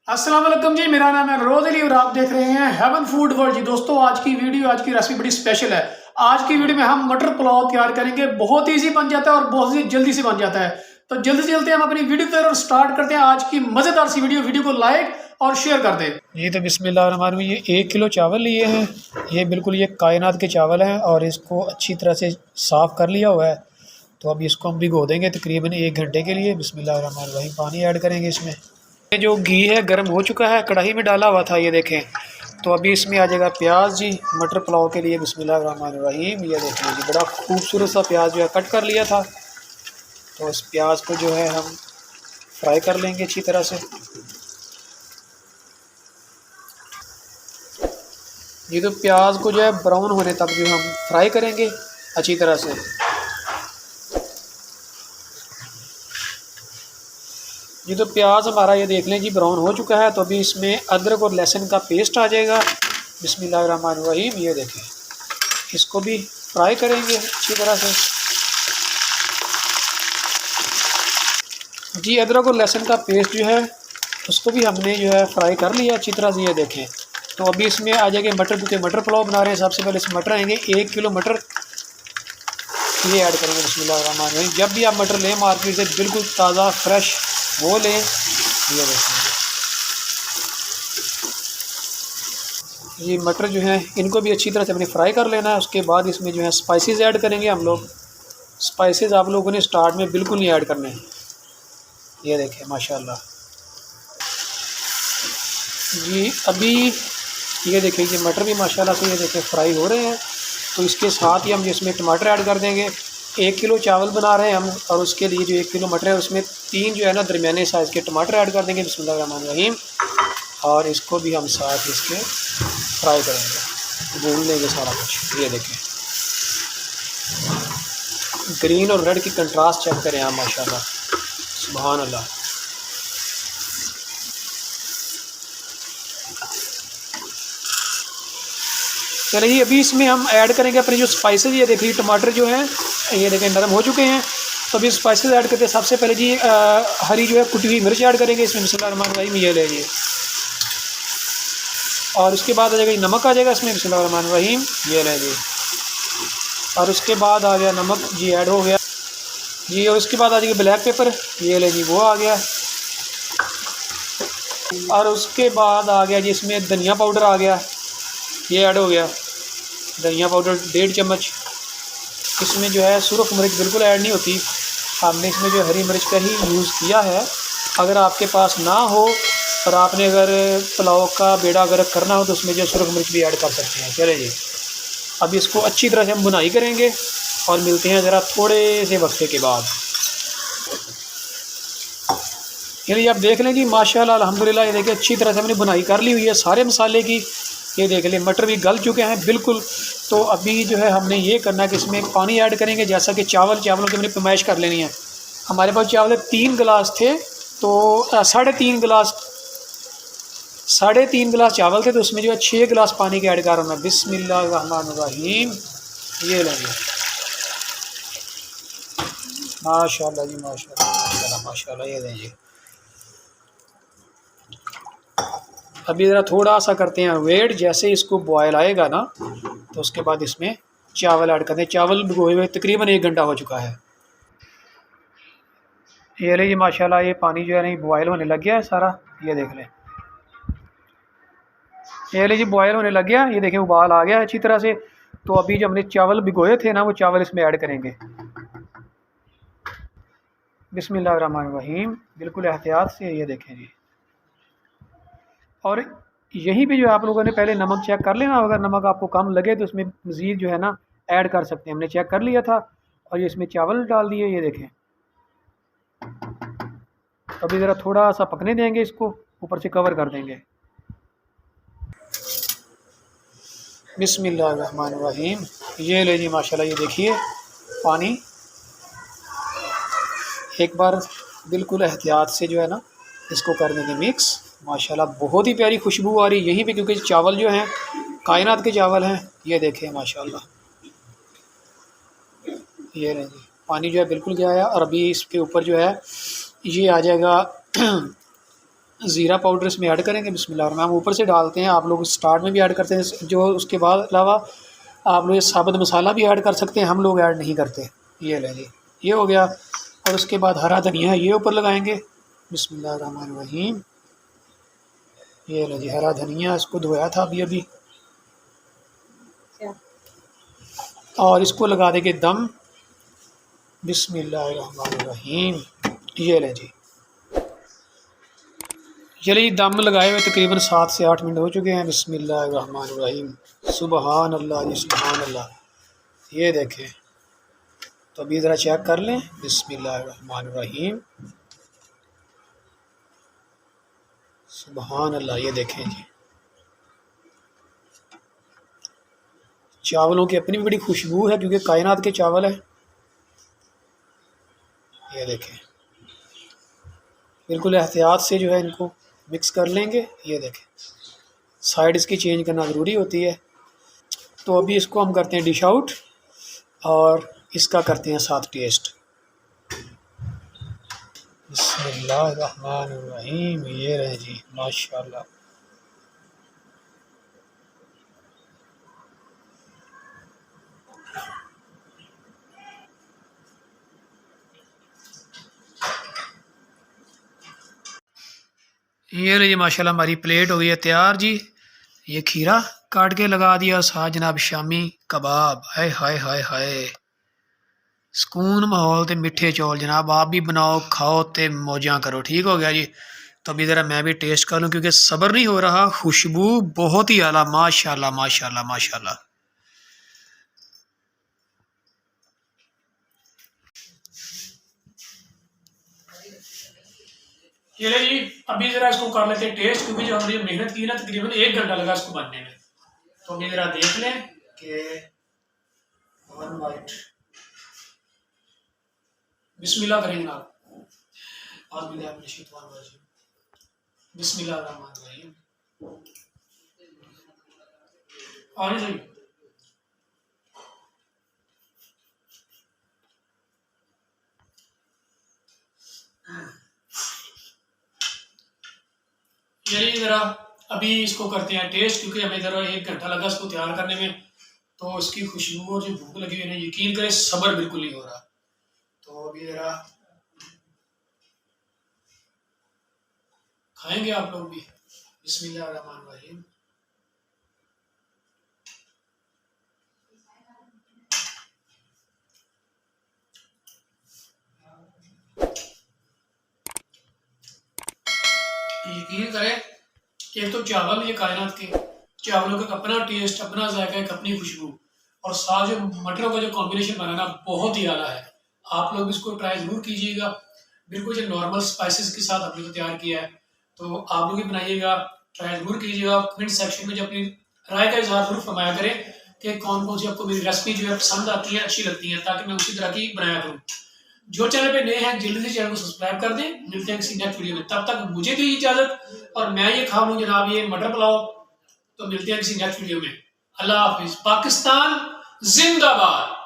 अस्सलाम वालेकुम जी, मेरा नाम है रोज अली और आप देख रहे हैं हेवन फूड वर्ल्ड। जी दोस्तों, आज की रेसिपी बड़ी स्पेशल है। आज की वीडियो में हम मटर पुलाव तैयार करेंगे। बहुत इजी बन जाता है और बहुत ही जल्दी से बन जाता है। तो जल्दी से चलते हैं हम अपनी वीडियो की तरफ और स्टार्ट करते हैं आज की मजेदार सी वीडियो को लाइक और शेयर कर दें। ये तो बिस्मिल्लाहिर्रहमानिर्रहीम, ये 1 किलो चावल लिए हैं। ये बिल्कुल ये कायनात के चावल हैं और इसको अच्छी तरह से साफ़ कर लिया हुआ है। तो अब इसको हम भिगो देंगे तकरीबन 1 घंटे के लिए। बिस्मिल्लाहिर्रहमानिर्रहीम, पानी ऐड करेंगे इसमें। ये जो घी है गर्म हो चुका है, कढ़ाई में डाला हुआ था, ये देखें। तो अभी इसमें आ जाएगा प्याज जी, मटर पुलाव के लिए। बिस्मिल्लाहिर्रहमानिर्रहीम, ये देखें जी, बड़ा खूबसूरत सा प्याज जो है कट कर लिया था। तो इस प्याज को जो है हम फ्राई कर लेंगे अच्छी तरह से। ये तो प्याज को जो है ब्राउन होने तक जो हम फ्राई करेंगे अच्छी तरह से। ये तो प्याज हमारा ये देख लें जी ब्राउन हो चुका है। तो अभी इसमें अदरक और लहसुन का पेस्ट आ जाएगा। बिस्मिल्लाहिर्रहमानिर्रहीम, ये देखें, इसको भी फ्राई करेंगे अच्छी तरह से जी। अदरक और लहसुन का पेस्ट जो है उसको भी हमने जो है फ्राई कर लिया अच्छी तरह से, ये देखें। तो अभी इसमें आ जाएंगे मटर, क्योंकि मटर पुलाव बना रहे हैं। सबसे पहले इसमें मटर आएंगे, 1 किलो मटर ये ऐड करेंगे। बिस्मिल्लाहिर्रहमानिर्रहीम, जब भी आप मटर लें मार्केट से बिल्कुल ताज़ा फ्रेश वो लें। ये देखेंगे ये मटर जो है इनको भी अच्छी तरह से हमने फ्राई कर लेना है। उसके बाद इसमें जो है स्पाइसेस ऐड करेंगे हम लोग। स्पाइसेस आप लोगों ने स्टार्ट में बिल्कुल नहीं ऐड करने हैं। ये देखें माशाल्लाह जी। अभी ये देखें ये मटर भी माशाल्लाह से ये देखें फ्राई हो रहे हैं। तो इसके साथ ही हम इसमें टमाटर ऐड कर देंगे। 1 किलो चावल बना रहे हैं हम और उसके लिए जो 1 किलो मटर है उसमें 3 जो है ना दरमियाने साइज़ के टमाटर ऐड कर देंगे। बिस्मिल्लाहिर्रहमानिर्रहीम, और इसको भी हम साथ इसके फ्राई करेंगे, भून लेंगे सारा कुछ। ये देखें ग्रीन और रेड की कंट्रास्ट चेक करें आप, माशाल्लाह सुभान अल्लाह। चलिए अभी इसमें हम ऐड करेंगे अपने जो स्पाइसेस। ये देखिए टमाटर जो है ये देखें नरम हो चुके हैं। तो अभी स्पाइसेस ऐड करते हैं। सबसे पहले जी हरी जो है कुटी हुई मिर्च ऐड करेंगे इसमें। बिस्मिल्लाहिर्रहमानिर्रहीम, ये ले जी। और उसके बाद आ जाएगा नमक आ जाएगा इसमें। बिस्मिल्लाहिर्रहमानिर्रहीम, ये ले जी। और उसके बाद आ गया नमक जी, ऐड हो गया जी। और उसके बाद आ जाएगी ब्लैक पेपर, ये ले जी, वो आ गया। और उसके बाद आ गया जी इसमें धनिया पाउडर आ गया, ये ऐड हो गया। धनिया पाउडर 1.5 चम्मच। इसमें जो है सुरख मिर्च बिल्कुल ऐड नहीं होती, हमने इसमें जो हरी मिर्च का ही यूज़ किया है। अगर आपके पास ना हो और आपने अगर पुलाव का बेड़ा अगर करना हो तो उसमें जो सुरख मिर्च भी ऐड कर सकते हैं। चले जी, अब इसको अच्छी तरह से हम भुनाई करेंगे और मिलते हैं ज़रा थोड़े से वक्फे के बाद। ये आप देख लें जी माशाल्लाह अल्हम्दुलिल्लाह, ये देखिए अच्छी तरह से हमने भुनाई कर ली हुई है सारे मसाले की। ये देख लें मटर भी गल चुके हैं बिल्कुल। तो अभी जो है हमने ये करना है कि इसमें पानी ऐड करेंगे, जैसा कि चावलों की हमने पैमाइश कर लेनी है। हमारे पास चावल 3 गिलास थे, तो 3.5 गिलास चावल थे। तो उसमें जो है 6 गिलास पानी के ऐड कर रहा हूँ। बिस्मिल्लाहिर्रहमानिर्रहीम, ये लेंगे माशाल्लाह जी, माशाल्लाह माशाल्लाह, ये लेंगे। अभी ज़रा थोड़ा सा करते हैं वेट, जैसे इसको बॉयल आएगा ना तो उसके बाद इसमें चावल ऐड करते हैं। चावल भिगोए हुए तकरीबन 1 घंटा हो चुका है। ये ले जी माशाल्लाह, ये पानी जो है नहीं बॉयल होने लग गया है सारा, ये देख लें। ये ले जी बॉयल होने लग गया, ये देखें उबाल आ गया है अच्छी तरह से। तो अभी जो हमने चावल भिगोए थे ना वो चावल इसमें ऐड करेंगे। बिस्मिल्लाहिर्रहमानिर्रहीम, बिल्कुल एहतियात से, ये देखें जी। और यहीं पे जो आप लोगों ने पहले नमक चेक कर लेना, अगर नमक आपको कम लगे तो उसमें मज़ीद जो है ना ऐड कर सकते हैं। हमने चेक कर लिया था और ये इसमें चावल डाल दिए, ये देखें। अभी ज़रा थोड़ा सा पकने देंगे, इसको ऊपर से कवर कर देंगे। बिस्मिल्लाहिर्रहमानिर्रहीम, ये ले जी माशाल्लाह, ये देखिए पानी। एक बार बिल्कुल एहतियात से जो है ना इसको कर देंगे मिक्स। माशाल्लाह बहुत ही प्यारी खुशबू आ रही है यहीं पे, क्योंकि चावल जो हैं कायनात के चावल हैं। ये देखें माशाल्लाह, ये लें जी, पानी जो है बिल्कुल गया है। और अभी इसके ऊपर जो है ये आ जाएगा ज़ीरा पाउडर इसमें ऐड करेंगे। बिस्मिल्लाह, हम ऊपर से डालते हैं, आप लोग स्टार्ट में भी ऐड करते हैं, जो उसके बाद अलावा आप लोग ये साबुत मसाला भी ऐड कर सकते हैं, हम लोग ऐड नहीं करते। ये ले जी, ये हो गया। और उसके बाद हरा धनिया ये ऊपर लगाएंगे। बिस्मिल्लाहिर्रहमानिर्रहीम। ये ले जी हरा धनिया, इसको धोया था अभी अभी, और इसको लगा देंगे दम। बिस्मिल्लाहिर्रहमानिर्रहीम। ये ले जी, चलिए दम लगाए हुए तकरीबन 7 से 8 मिनट हो चुके हैं। बिस्मिल्लाहिर्रहमानिर्रहीम। सुबहान अल्लाह जी, सुबहान अल्लाह। ये देखें, तो अभी ज़रा चेक कर लें। बिस्मिल्लाहिर्रहमानिर्रहीम। सुबहान अल्लाह। ये देखें जी, चावलों की अपनी बड़ी खुशबू है, क्योंकि कायनात के चावल है। ये देखें, बिल्कुल एहतियात से जो है इनको मिक्स कर लेंगे। ये देखें, साइड इसकी चेंज करना ज़रूरी होती है। तो अभी इसको हम करते हैं डिश आउट, और इसका करते हैं साथ टेस्ट। बिस्मिल्लाहिर्रहमानिर्रहीम। ये रहे जी, माशाल्लाह। ये रही माशाल्लाह, हमारी प्लेट हो गई है तैयार जी। ये खीरा काट के लगा दिया, साथ जनाब शामी कबाब। हाय हाय हाय हाय, सुकून माहौल ते मिठे चौल जनाब। आप भी बनाओ, खाओ ते मौजां करो। ठीक हो गया जी। तो अभी ज़रा मैं भी टेस्ट कर लूँ, क्योंकि सब्र नहीं हो रहा। खुशबू बहुत ही आला, माशाल्लाह माशाल्लाह माशाल्लाह। ये ले जी, अभी ज़रा इसको कर लेते हैं टेस्ट, क्योंकि जो हमने मेहनत की ना, तकरीबन 1 घंटा लगा इसको बनने में। तो अभी ज़रा देख लें कि वन बाइट। बिस्मिल्लाह करेंगे ना आप। बिस्मिल्लाहिर्रहमानिर्रहीम। आने सही। यही ज़रा अभी इसको करते हैं टेस्ट, क्योंकि हमें ज़रा 1 घंटा लगा इसको तैयार करने में। तो इसकी खुशबू और जो भूख लगी हुई है, यकीन करें सब्र बिल्कुल नहीं हो रहा। तो अभी ज़रा खाएंगे आप लोग भी। बिस्मिल्लाहिर्रहमानिर्रहीम। यकीन करें, एक तो चावल, ये कायनात के चावलों का अपना टेस्ट, अपना जायका, एक अपनी खुशबू, और साथ जो मटरों का जो कॉम्बिनेशन बनाना बहुत ही आला है। आप लोग इसको ट्राई ज़रूर कीजिएगा। बिल्कुल जो नॉर्मल स्पाइसेस के साथ हमने तो तैयार किया है, तो आप लोग भी बनाइएगा, ट्राई ज़रूर कीजिएगा। कमेंट सेक्शन में जो अपनी राय का इजहार ज़रूर फरमाया करें कि कौन कौन सी आपको मेरी रेसिपी जो है पसंद आती है, अच्छी लगती है, ताकि मैं उसी तरह की बनाया करूँ। जो चैनल पे नए हैं जल्दी से चैनल को सब्सक्राइब कर दें। मिलते हैं किसी नेक्स्ट वीडियो में, तब तक मुझे दी इजाजत, और मैं ये खा लूँ जनाब ये मटर पुलाव। तो मिलते हैं किसी नेक्स्ट वीडियो में। अल्लाह हाफिज। पाकिस्तान जिंदाबाद।